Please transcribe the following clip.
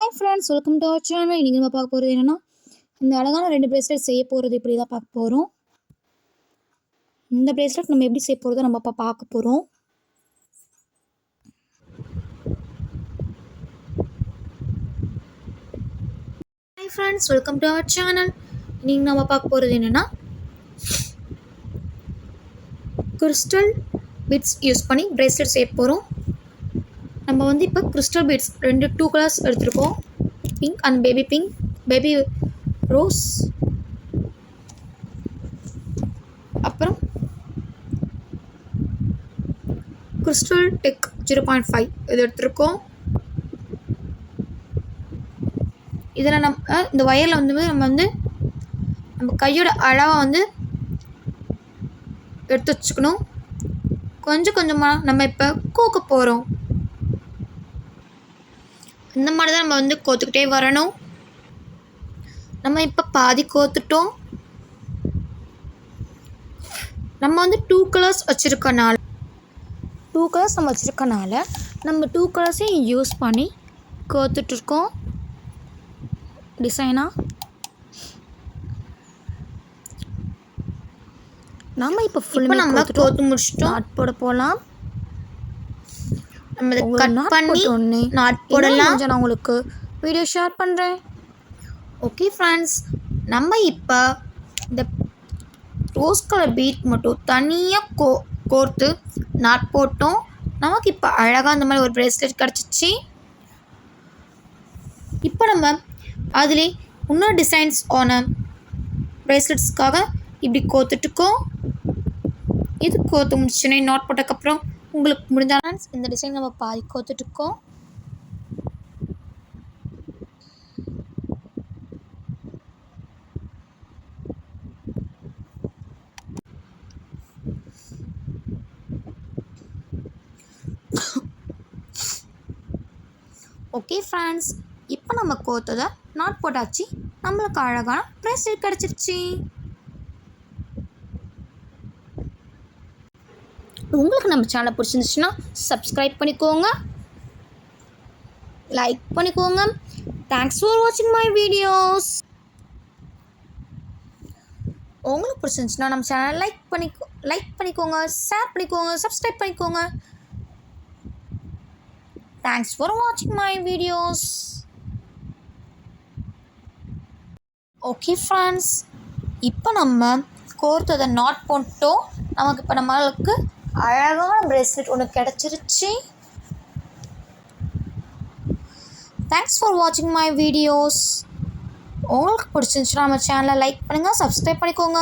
Hi friends, welcome to our channel. இன்றைக்கி நம்ம பார்க்க போகிறது என்னென்னா, இந்த அழகான 2 பிரேஸ்லெட் செய்ய போகிறது இப்படி தான் பார்க்க போகிறோம். இந்த பிரேஸ்லெட் நம்ம எப்படி செய்ய போகிறத நம்ம இப்போ பார்க்க போகிறோம். Hi friends, welcome to our channel. இன்றைக்கி நம்ம பார்க்க போகிறது என்னென்னா, கிறிஸ்டல் பீட்ஸ் யூஸ் பண்ணி பிரேஸ்லெட் செய்ய போகிறோம். நம்ம வந்து இப்போ கிறிஸ்டல் பீட்ஸ் 2 கலர்ஸ் எடுத்துருக்கோம். Pink and baby pink, baby rose, அப்புறம் கிறிஸ்டல் டெக் 0.5 இது எடுத்துருக்கோம். இதில் நம்ம இந்த வயரில் நம்ம கையோட அளவை வந்து எடுத்து வச்சுக்கணும். கொஞ்சம் கொஞ்சமாக நம்ம இப்போ கோக்க போகிறோம். இந்த மாதிரி தான் நம்ம வந்து கோத்துக்கிட்டே வரணும். நம்ம இப்போ பாதி கோத்துட்டோம். நம்ம வந்து 2 கலர்ஸ் வச்சுருக்கனால நம்ம 2 கலர்ஸையும் யூஸ் பண்ணி கோத்துட்ருக்கோம் டிசைனாக. நம்ம இப்போ ஃபுல்லாக நம்ம கோத்து முடிச்சிட்டோம். நாட் போட போகலாம். நம்ம இதை கட் பண்ணி நாட் போடலாம். நான் உங்களுக்கு வீடியோ ஷேர் பண்ணுறேன். ஓகே ஃப்ரெண்ட்ஸ், நம்ம இப்போ இந்த ரோஸ் கலர் பீட் மட்டும் தனியாக கோர்த்து நாட் போட்டோம். நமக்கு இப்போ அழகாக அந்த மாதிரி ஒரு பிரேஸ்லெட் கிடச்சிச்சு. இப்போ நம்ம அதிலே இன்னொரு டிசைன்ஸ் ஆன பிரேஸ்லெட்ஸ்க்காக இப்படி கோத்துட்டுக்கோம். இது கோத்து முடிச்சுனே நாட் போட்டதுக்கப்புறம் உங்களுக்கு முடிஞ்சால் இந்த டிசைன் நம்ம பாதி கோத்துட்டுக்கோம். ஓகே ஃப்ரெண்ட்ஸ், இப்போ நம்ம கோத்ததை நாட் போட்டாச்சு. நம்மளுக்கு அழகான பிரேஸ்லெட் கிடச்சிருச்சு. உங்களுக்கு நம்ம சேனலை பிடிச்சிருந்துச்சுன்னா சப்ஸ்கிரைப் பண்ணிக்கோங்க, லைக் பண்ணிக்கோங்க. தேங்க்ஸ் ஃபார் வாட்சிங் மை வீடியோஸ். உங்களுக்கு பிடிச்சிருந்துச்சுன்னா நம்ம சேனலை லைக் பண்ணிக்கோங்க, ஷேர் பண்ணிக்கோங்க, சப்ஸ்கிரைப் பண்ணிக்கோங்க. தேங்க்ஸ் ஃபார் வாட்சிங் மை வீடியோஸ். ஓகே ஃப்ரெண்ட்ஸ், இப்போ நம்ம கோர்த்ததை நாட் போட்டோம். நமக்கு இப்போ நம்மளுக்கு அழகான பிரேஸ்லெட் ஒன்று கிடச்சிருச்சு. தேங்க்ஸ் ஃபார் வாட்சிங் மை வீடியோஸ். உங்களுக்கு பிடிச்சிருந்துச்சுன்னா நம்ம சேனலை லைக் பண்ணுங்கள், சப்ஸ்கிரைப் பண்ணிக்கோங்க.